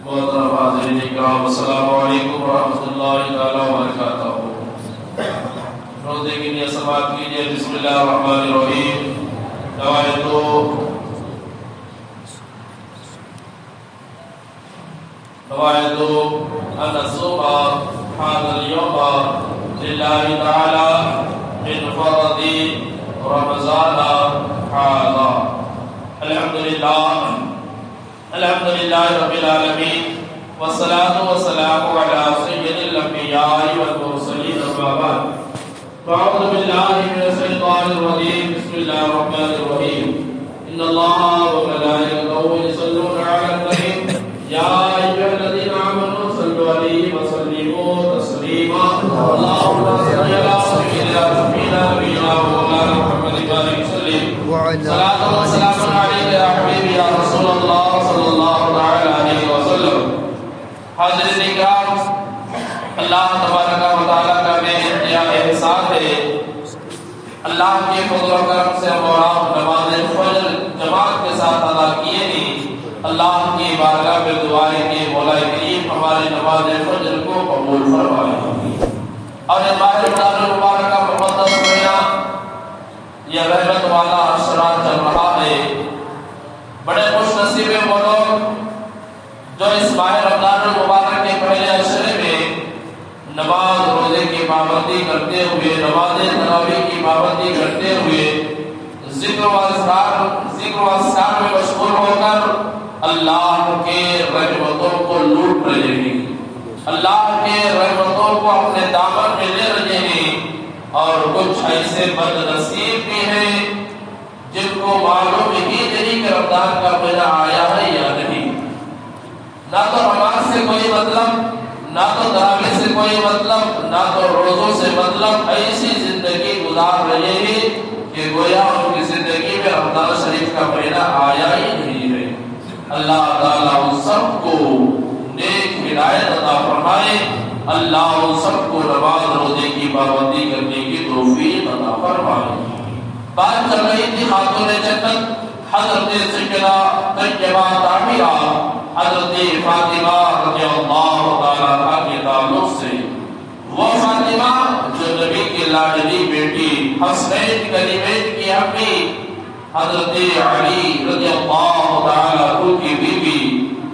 محترم حاضرین کرام، السلام علیکم ورحمۃ اللہ تعالی وبرکاتہ۔ روزے کی نیت سماعت کیجیے۔ بسم اللہ الرحمن الرحیم۔ روایت ان الصوم هذا اليوم لله تعالى من فرض رمضان هذا۔ الحمد لله رب العالمين، والصلاة والسلام على سيد الأنبياء والمرسلين، أما بعد، فأعوذ بالله من الشيطان الرجيم، بسم الله الرحمن الرحيم۔ إن الله وملائكته يصلون على النبي، يا أيها الذين آمنوا صلوا عليه وسلموا تسليما، اللهم صل على سيدنا نبينا ومولانا محمد وسلم، صلاة وسلام عليك يا حبيبي يا رسول الله صلی اللہ علیہ وسلم۔ حاضرین اکرام، اللہ تبارک و تعالیٰ کا بے انتہا احسان ہے، اللہ کے فضل و کرم سے ہمارا نماز فجر جماعت کے ساتھ ادا کیے ہیں۔ اللہ کی بارگاہ میں دعائیں کہ مولا کریم ہماری نماز فجر کو قبول فرمائے، اور یہ ماہ رمضان المبارک کا مقدس مہینہ، یہ رحمت والا اشرار چل رہا ہے۔ بڑے خوش نصیب ہیں وہ لوگ جو اس ماہ رمضان المبارک کے پہلے عشرے میں نماز روزے کی پابندی کرتے ہوئے، نماز تراویح کی پابندی کرتے ہوئے، ذکر و اذکار میں مشغول ہو کر اللہ کے رحمتوں کو لوٹ رہے ہیں، اللہ کے رحمتوں کو اپنے دامن میں لے رہے ہیں۔ اور کچھ ایسے بد نصیب بھی ہیں جن کو معلوم ہی نہیں کہ رمضان کا مہینہ آیا ہے یا نہیں، نہ تو نماز سے کوئی مطلب، نہ تو تراویح سے کوئی مطلب، نہ تو روزوں سے مطلب، ایسی زندگی گزار رہے ہیں کہ گویا ان کی زندگی میں رمضان شریف کا مہینہ آیا ہی نہیں ہے۔ اللہ تعالیٰ ان سب کو نیک ہدایت عطا فرمائے، اللہ ان سب کو نماز روزے کی پابندی کرنے کی توفیق عطا فرمائے۔ بات چل رہی تھی خاتون جنت حضرت سیدہ طیبہ طاہرہ حضرت فاطمہ رضی اللہ تعالیٰ عنہا کے تعلق سے۔ وہ فاطمہ جو نبی کی لاڈلی بیٹی حسنین کریمین کی امی حضرت علی رضی اللہ تعالیٰ عنہ کی بیوی،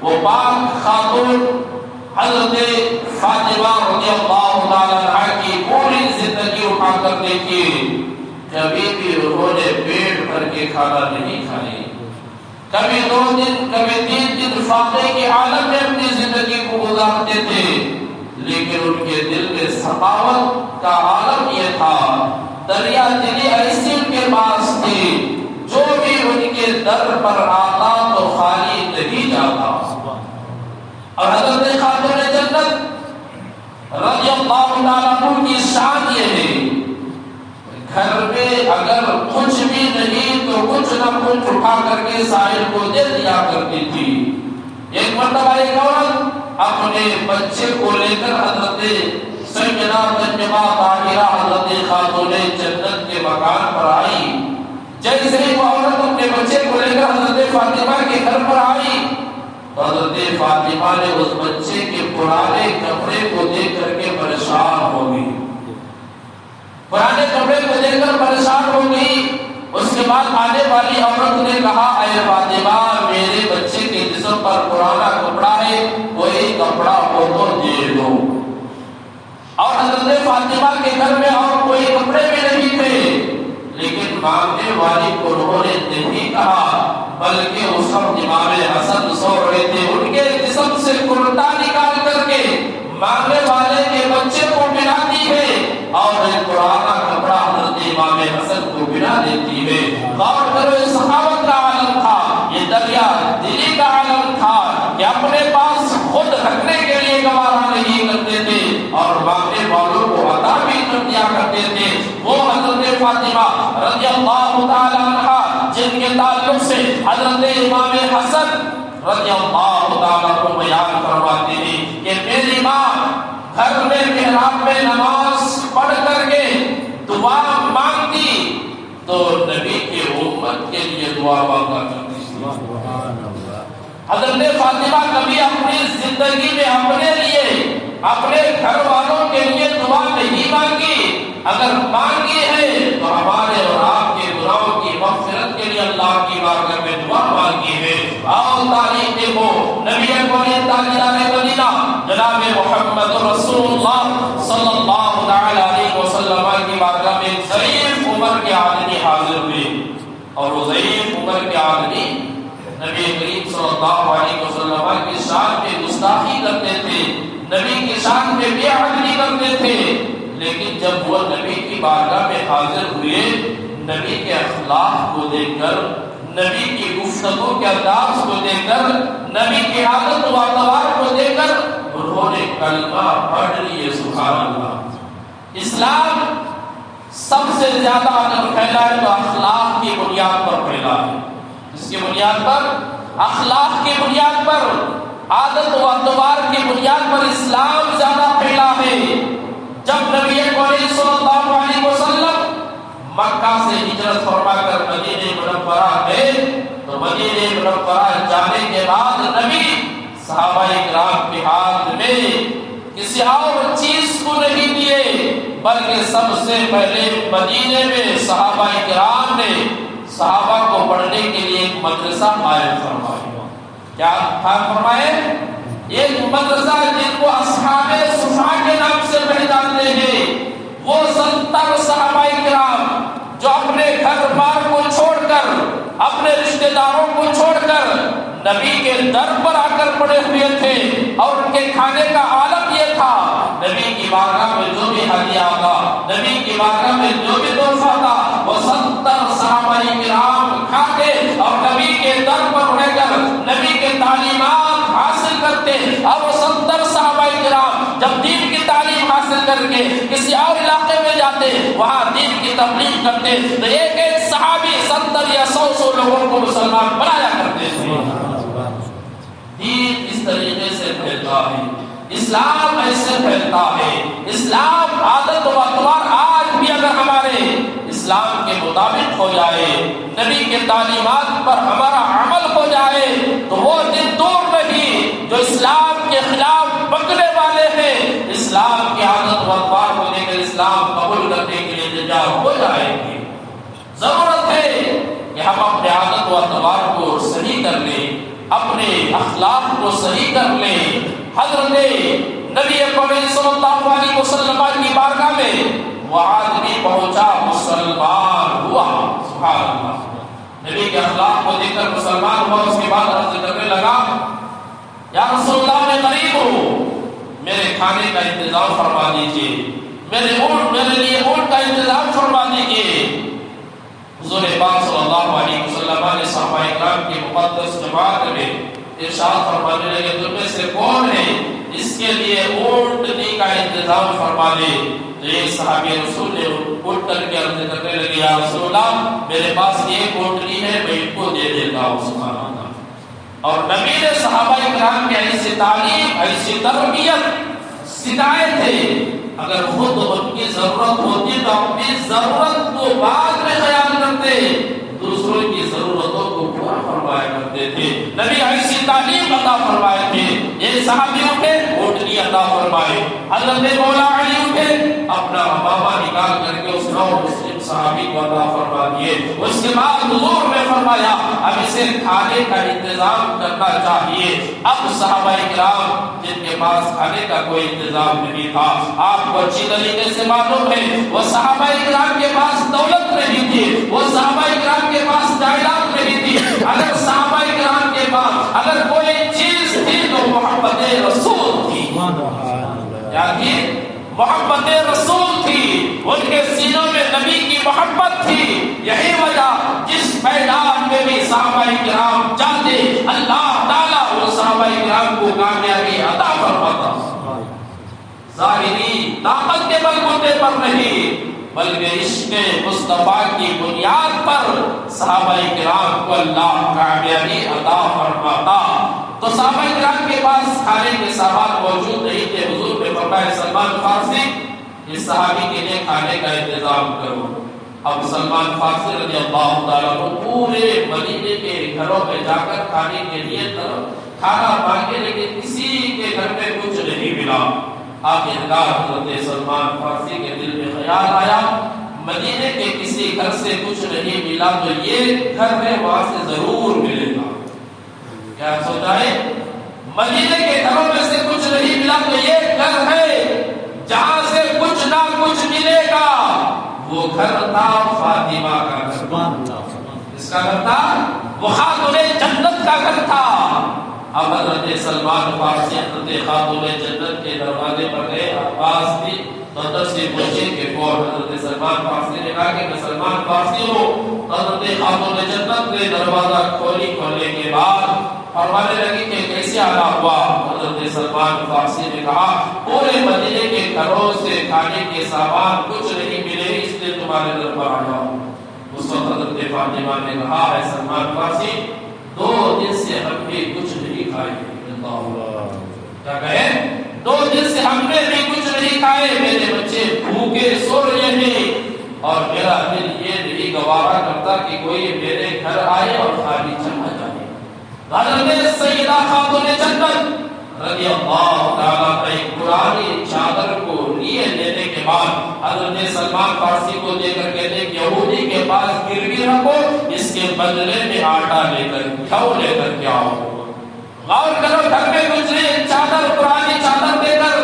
وہ پاک خاتون حضرت فاطمہ رضی اللہ تعالیٰ عنہا کی پوری زندگی اٹھا کر دیکھی، کبھی بھی انہوں نے پیٹ بھر کے کھانا نہیں کھائی، کبھی 2 دن کبھی 3 دن فاقے کے عالم میں اپنی زندگی کو گزارتے تھے، لیکن ان کے دل میں سخاوت کا عالم یہ تھا، دریا دلی ایسی ان کے پاس تھی، جو بھی ان کے در پر آتا تو خالی نہیں جاتا۔ اور حضرت خاتون جنت رضی اللہ تعالیٰ عنہ کی شان یہ ہے، گھر میں اگر کچھ بھی نہیں تو کچھ نہ کچھ اٹھا کر کے سائل کو دے دیا کرتی تھی۔ ایک مرتبہ ایک عورت اپنے بچے کو لے کر حضرت سیدہ طیبہ طاہرہ حضرت خاتون جنت کے مکان پر آئی۔ جیسے ہی وہ عورت اپنے بچے کو لے کر حضرت فاطمہ کے گھر پر آئی، حضرت فاطمہ نے اس بچے کے پرانے کپڑے کو دیکھ کر کے پریشان ہو گئی، پرانے کپڑے کو دیکھ کر پریشان ہو گئی۔ اس کے بعد آنے والی عورت نے کہا، اے فاطمہ میرے بچے کے جسم پر پرانا کپڑا ہے، کوئی کپڑا ہو تو دے دو۔ اور حضرت فاطمہ کے گھر میں اور کوئی کپڑے بھی نہیں تھے، لیکن مانگنے والی کو انہوں نے نہیں کہا، بلکہ اس وقت امام حسن سو رہے تھے، ان کے جسم سے کرتا نکال کر کے مانگنے والے کے بچے کو پہنا دی ہے، اور ایک پرانا کپڑا حضرت امام حسن کو پہنا دیتی ہے۔ غور کرو، یہ سخاوت کا عالم تھا، یہ دریا دلی کا عالم تھا کہ اپنے پاس خود رکھنے کے لیے گوارا نہیں کرتے تھے اور مانگنے والوں کو عطا بھی کر دیا کرتے تھے۔ وہ حضرت فاطمہ رضی اللہ تعالیٰ عنہا جن کے تعلق سے حضرت امام حسن رضی اللہ تعالیٰ کو بیان فرماتے ہیں کہ میری ماں گھر میں محراب میں نماز پڑھ کر کے دعا مانگتی تو نبی کے امت کے لیے دعا مانگا کرتی۔ حضرت فاطمہ کبھی اپنی زندگی میں اپنے لیے اپنے گھر والوں کے لیے دعا نہیں مانگی، اگر مانگی ہے تو ہمارے اور آپ کے گناہوں کی مغفرت کے لیے اللہ کی بارگاہ میں دعا مانگی ہے۔ آؤ تاریخ دیکھو، نبی کریم تاجدار مدینہ جناب محمد رسول اللہ صلی اللہ علیہ وسلم کی بارگاہ میں ضعیف عمر کے آدمی حاضر ہوئے، اور وہ ضعیف عمر کے آدمی نبی کریم صلی اللہ علیہ وسلم کی شان میں گستاخی کرتے تھے، نبی کی شان میں بے عدلی کرتے تھے، لیکن جب وہ نبی کی بارگاہ میں حاضر ہوئے، نبی کے اخلاق کو دیکھ کر، نبی کی گفتگو کے انداز کو دیکھ کر، نبی کی عادت و اطوار کو دیکھ کر انہوں نے کلمہ پڑھ لیے۔ سبحان اللہ۔ اسلام سب سے زیادہ اگر پھیلا ہے تو اخلاق کی بنیاد پر پھیلا ہے، اس کی بنیاد پر، اخلاق کی بنیاد پر، عادت و اطوار کی بنیاد پر اسلام زیادہ پھیلا ہے۔ جب نبی کریم صلی اللہ علیہ وسلم مکہ سے ہجرت فرما کر مدینہ منورہ گئے تو مدینہ منورہ جانے کے بعد نبی صحابہ کرام کے ہاتھ میں کسی اور چیز کو نہیں دیے، بلکہ سب سے پہلے مدینے میں صحابہ کرام نے صحابہ کو پڑھنے کے لیے ایک مدرسہ قائم فرمایا۔ کیا قائم فرمائے؟ ایک مدرسہ جن کو اصحاب صفا کے نام سے پہچانتے ہیں، وہ 70 صحابہ کرام جو اپنے گھر بار کو چھوڑ کر، اپنے رشتہ داروں کو چھوڑ کر نبی کے در پر آ کر پڑے ہوئے تھے، اور ان کے کھانے کا عالم یہ تھا، نبی کی بارگاہ میں جو بھی ہدیہ تھا، نبی کی بارگاہ میں جو بھی تحفہ تھا، وہ 70 صحابہ کرام کھاتے اور نبی کے در پر رہ کر نبی کے تعلیمات حاصل کرتے۔ اور وہ 70 صحابہ کرام جب دین کی تعلیم حاصل کر کے کسی اور علاقے میں جاتے، وہاں دین کی تبلیغ کرتے، تو ایک ایک صحابی 70 یا 100 لوگوں کو مسلمان بنایا کرتے تھے۔ دین اس طریقے سے پھیلتا ہے، اسلام ایسے پھیلتا ہے۔ اسلام عادت و اطوار آج بھی اگر ہمارے اسلام کے مطابق ہو جائے، نبی کے تعلیمات پر ہمارا عمل ہو جائے، تو وہ دن دور نہیں جو اسلام کے خلاف بکنے والے ہیں، اسلام کی عادت و اطوار کو لے کر اسلام قبول کرنے کے لیے تیار ہو جائیں گے۔ ضرورت ہے کہ ہم اپنے عادت و اطوار کو صحیح کر لیں، اپنے اخلاق کو صحیح کر لیں۔ حضرت نبی کریم صلی اللہ علیہ وسلم کی بارگاہ میں وہ آدمی پہنچا، مسلمان ہوا۔ سبحان اللہ۔ نبی کے اخلاق کو دیکھ کر مسلمان ہوا، اس کے بعد عرض کرنے لگا، یا رسول اللہ میں غریب ہوں، میرے کھانے کا انتظام فرما دیجیے، میرے لیے اونٹ کا انتظام فرما دیجیے۔ حضور پاک صلی اللہ علیہ وسلم نے صحابہ کرام کی مقدس جماعت میں ارشاد فرمانے لگے، تم میں سے کون ہے اس کے لیے اونٹنی کا انتظام فرما دے؟ تو ایک صحابی رسول نے اٹھ کر کے عرض کرنے لگے، یا رسول اللہ میرے پاس ایک اونٹنی ہے، میں ان کو دے دیتا ہوں۔ سبحان اللہ۔ اور نبی نے صحابہ کرام کی ایسی تعلیم، ایسی تربیت سکھائے تھے، اگر خود ان کی ضرورت ہوتی تو اپنی ضرورت کو بعد میں خیال کرتے، دوسروں کی ضرورتوں کو پورا فرمایا کرتے تھے۔ نبی ایسی تعلیم عطا فرمائے تھے۔ ایک صحابی اٹھے، اونٹنی عطا فرمائے۔ حضرت مولا علی اٹھے، اپنا امامہ نکال کر کے اس نو مسلم صحابی کو عطا فرما دیے۔ اس کے بعد حضور نے فرمایا اب اسے کھانے کا انتظام کرنا چاہیے۔ اب صحابہ کرام جن کے پاس کھانے کا کوئی انتظام نہیں تھا، آپ کو اچھی طریقے سے معلوم ہے، وہ صحابہ کرام کے پاس دولت نہیں تھی، وہ صحابہ کرام کے پاس جائیداد نہیں تھی، اگر صحابہ کرام کے پاس اگر کوئی چیز تھی تو محبت رسول تھی۔ کیا تھی؟ محبت رسول تھی۔ ان کے سینوں میں نبی کی محبت تھی۔ یہی وجہ جس میدان میں بھی صحابہ کرام جاتے، اللہ تعالیٰ وہ صحابہ کرام کو کامیابی عطا فرماتا۔ ظاہری طاقت کے بلبوتے پر نہیں، بلکہ عشق مصطفیٰ کی بنیاد پر صحابہ کرام کو اللہ کامیابی عطا فرماتا۔ تو صحابہ کرام کے پاس کھانے کے سامان موجود نہیں تھے، حضور نے فرمایا سلمان فارسی اس صحابی کے لیے کھانے کا انتظام کرو۔ اب سلمان فارسی رضی اللہ تعالیٰ کو پورے مدینے کے گھروں میں جا کر کھانے کے لیے کھانا مانگے لیکن کسی کے گھر میں کچھ نہیں ملا۔ آخرکار حضرت سلمان فارسی کے دل میں خیال آیا مدینے کے کسی گھر سے کچھ نہیں ملا تو یہ گھر ہے وہاں سے ضرور ملے گا۔ کیا سوچا ہے؟ مدینے کے گھروں میں سے کچھ نہیں ملا تو یہ گھر ہے جہاں سے کچھ نہ کچھ ملے گا۔ وہ گھر تھا فاطمہ کا گھر۔ اس کا گھر تھا وہ خاتون جنت کا گھر تھا۔ اب حضرت سلمان فارسی حضرت خاتون جنت کے دروازے پر گئے، آواز دی تو اندر سے پوچھے کہ کون؟ حضرت سلمان فارسی نے کہا کہ میں سلمان فارسی ہوں۔ حضرت خاتون جنت نے دروازہ کھولنے کے بعد فرمانے لگی کہ کیسے آنا ہوا؟ حضرت سلمان فارسی نے کہا پورے مدینے کے گھروں سے کھانے کے سامان کچھ نہیں ملے اس لیے تمہارے در پر آیا ہوں۔ اس وقت حضرت فاطمہ نے کہا ہے سلمان فارسی 2 دن سے ہم بھی کچھ نہیں کھائے۔ کیا کہے؟ 2 دن سے ہم نے بھی کچھ نہیں کھائے، میرے بچے بھوکے سو رہے ہیں اور میرا دل یہ نہیں گوارا کرتا کہ کوئی میرے گھر آئے اور خالی چلا جائے۔ حضرت سیدہ خاتون جنت رضی اللہ تعالیٰ کا ایک پرانی چادر کو لیے لینے کے بعد حضرت سلمان فارسی کو دے کر کہتے کہ یہودی کے پاس گروی رکھو، اس کے بدلے میں آٹا لے کر گھیو لے کر کے آؤ۔ غور کرو گھر میں کچھ نہیں، چادر پرانی چادر دے کر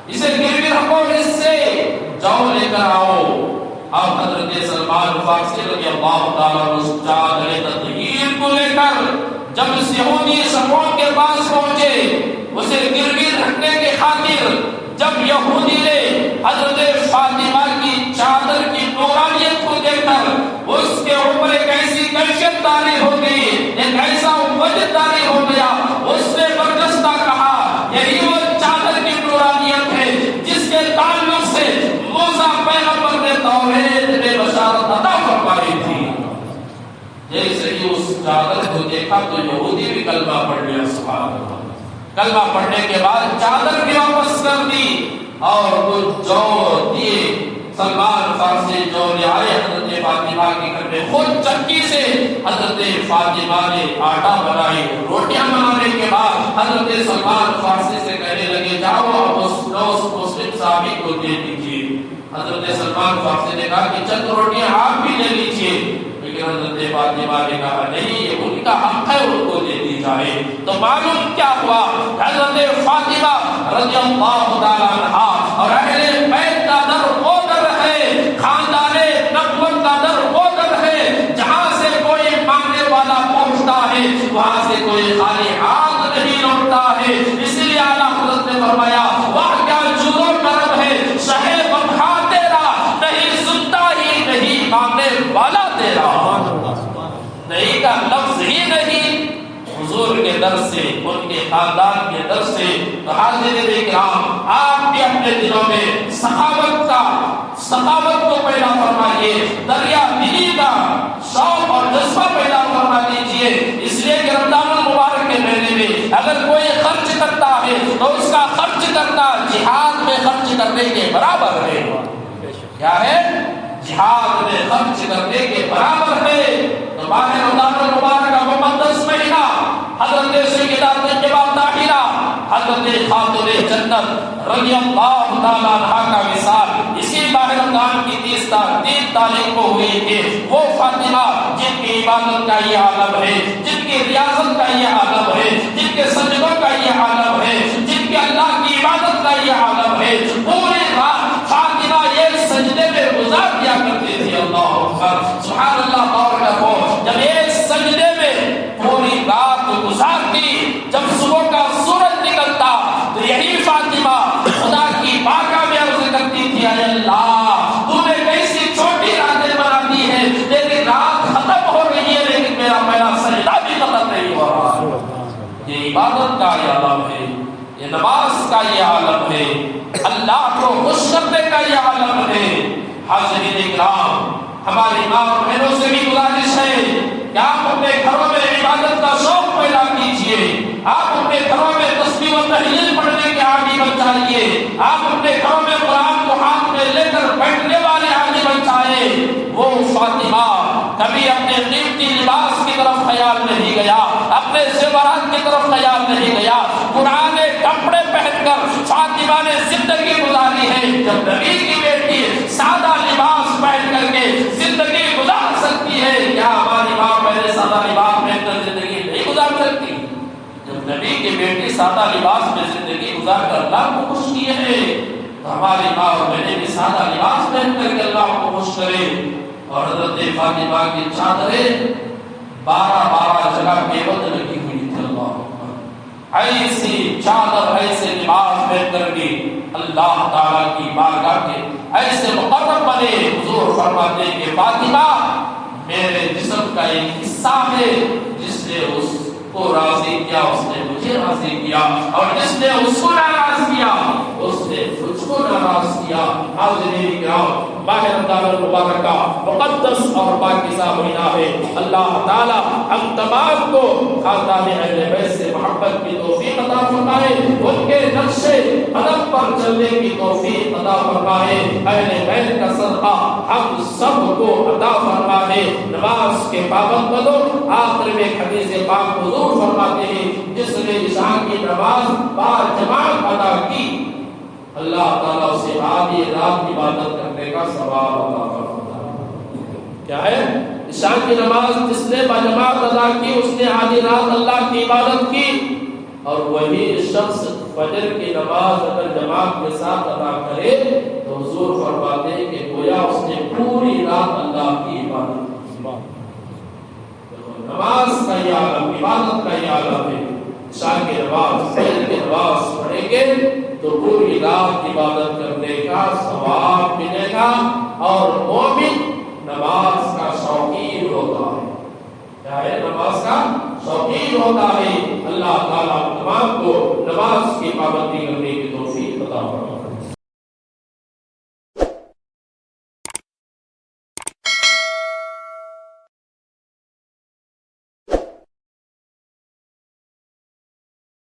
اسے گروی رکھو، اس سے جو لے کر آؤ۔ اب حضرت سلمان فارسی رضی اللہ تعالیٰ اس چادر تطہیر کو لے کر جب اس یہودی سمون کے پاس پہنچے اسے گروی رکھنے کے خاطر، جب یہودی نے حضرت فاطمہ کی چادر کی نورانیت کو دیکھ کر اس کے اوپر ایک ایسی کیفیت طاری ہو گئی، ایک ایسا وجد طاری ہو گیا، اس نے برجستہ کہا یہی وہ چادر کی نورانیت ہے جس کے تعلق سے موسیٰ پیغمبر نے توحید میں بشارت عطا فرمائی تھی۔ جیسے ہی اس چادر کو دیکھا تو یہودی بھی کلمہ پڑھ لیا، سبحان اللہ۔ کلمہ پڑھنے کے بعد چادر بھی واپس کر دی اور کچھ جو دیے سلمان فارسی جو لے آئے حضرت فاطمہ کے گھر میں، خود چکی سے حضرت فاطمہ نے آٹا بنائی، روٹیاں بنانے کے بعد حضرت سلمان فارسی سے کہنے لگے جاؤ اس مسلم صحابی کو دے دیجیے۔ حضرت سلمان فارسی نے کہا کہ چند روٹیاں آپ بھی لے لیجیے، لیکن حضرت فاطمہ نے کہا نہیں یہ ان کا حق ہے، ان کو دے دی جائے۔ تو معلوم کیا ہوا؟ حضرت فاطمہ رضی اللہ تعالیٰ عنہا اور اہل بیت کا در وہ در ہے، خاندان نبوت کا در وہ در ہے جہاں سے کوئی مانگنے والا پہنچتا ہے وہاں سے کوئی خالی ہاتھ نہیں لوٹتا ہے۔ اس لیے اعلیٰ حضرت نے فرمایا واہ کیا جود و کرم ہے، شہ بخا تیرا نہیں سنتا ہی نہیں مانگنے والا تیرا۔ نہیں کا لفظ ہی نہیں حضور کے در سے، ان کے خاندان کے در سے۔ تو حاضرین اکرام آپ بھی اپنے دلوں میں سخاوت کو پیدا فرمائیے، دریا دلی کا شوق اور جذبہ پیدا فرما دیجیے۔ اس لیے کہ رمضان المبارک کے مہینے میں اگر کوئی خرچ کرتا ہے تو اس کا خرچ کرنا جہاد میں خرچ کرنے کے برابر ہے۔ کیا ہے؟ جہاد میں خرچ کرنے کے برابر ہے۔ تو ماہ رمضان المبارک کا مقدس مہینہ حضرت سیدہ طیبہ طاہرہ حضرت خاتون جنت رضی اللہ تعالیٰ عنہا کا وصال اسی ماہ رمضان کی 3 تاریخ کو ہوئی تھی۔ وہ فاطمہ جن کی عبادت کا یہ عالم ہے، جن کی ریاضت کا یہ عالم ہے، جن کے سجدوں کا یہ عالم ہے، جن کے اللہ کی عبادت کا یہ عالم ہے، پوری رات فاطمہ یہ سجدے میں گزار دیا کرتی تھی۔ اللہ اکبر، سبحان اللہ۔ غور کرو جب ایک سجدے میں پوری رات گزارتی، جب صبح کا سورج نکلتا تو یہی فاطمہ خدا کی بارگاہ میں عرض کرتی تھی اے اللہ تو نے کیسی چھوٹی راتیں بنا دی ہے، تیری رات ختم ہو رہی ہے لیکن میرا پہلا سجدہ بھی ختم نہیں ہو رہا۔ یہ عبادت کا یہ عالم ہے، یہ نماز کا یہ عالم ہے، اللہ کو خوش کرنے کا یہ عالم ہے۔ حاضرین اکرام ہماری ماں اور بہنوں سے بھی گزارش ہے کہ آپ اپنے گھروں میں عبادت کا شوق پیدا کیجیے، آپ اپنے گھروں میں تسبیح و تحلیل پڑھنے کے عادی بن جائیے، آپ اپنے گھروں میں قرآن کو ہاتھ میں لے کر بیٹھنے والے عادی بن جائے۔ وہ فاطمہ کبھی اپنے قیمتی لباس کی طرف خیال نہیں گیا، اپنے اپنے زیورات کی طرف تیار نہیں گیا، پرانے کپڑے پہن کر فاطمہ نے زندگی گزاری ہے۔ جب نبی کی بیٹی سادہ لباس پہن کر کے زندگی گزار سکتی ہے، کیا ہماری ماں پہلے سادہ لباس پہن کر زندگی نہیں گزار سکتی؟ جب نبی کی بیٹی سادہ لباس میں زندگی گزار کر اللہ کو خوش کیے ہیں، تو ہماری ماں اور بہنیں بھی سادہ لباس پہن کر کے اللہ کو خوش کرے۔ اور حضرت فاطمہ کی چادریں 12 جگہ پیوند لگی ہوئی تھی۔ اللہ ایسی چادر، ایسے لباس پہن کر کے اللہ تعالیٰ کی بارگاہ کے ایسے مقرب بنے۔ حضور فرماتے ہیں کہ فاطمہ میرے جسم کا ایک حصہ ہے، جس نے اس کو راضی کیا اس نے مجھے راضی کیا، اور جس نے اس کو ناراض کیا اس نے مجھ کو ناراض کیا۔ حاضرین کرام، ماہ رمضان المبارکہ مقدس اور پاکیزہ مہینہ ہے۔ اللہ تعالی ہم تمام کو خاندان اہل بیت سے محبت کی توفیق عطا فرمائے، ان کے نقش قدم پر چلنے کی توفیق عطا فرمائے۔ اہل بیت کا صدقہ ہم سب کو عطا فرمائے۔ نماز کے پابند بنو۔ آخر میں حدیث پاک حضور فرماتے ہیں جس نے عشاء کی نماز باجماعت ادا کی، اللہ تعالیٰ اسے آدھی رات کی عبادت کرنے کا ثواب عطا فرماتا ہے۔ کیا ہے؟ عشاء کی نماز جس نے باجماعت ادا کی اس نے آدھی رات اللہ کی عبادت کی، اور وہی شخص فجر کی نماز اگر جماعت کے ساتھ ادا کرے تو حضور فرماتے ہیں کہ گویا اس نے پوری رات اللہ کی عبادت کی۔ نماز کا یہ عالم، عبادت کا یہ عالم ہے۔ عشاء کی نماز، فجر کی نماز پڑھیں گے تو پوری رات عبادت کرنے کا ثواب ملے گا، اور مومن نماز کا شوقین ہوتا ہے۔ کیا ہے؟ نماز کا شوقین ہوتا ہے۔ اللہ تعالیٰ تمام کو نماز کی پابندی کرنے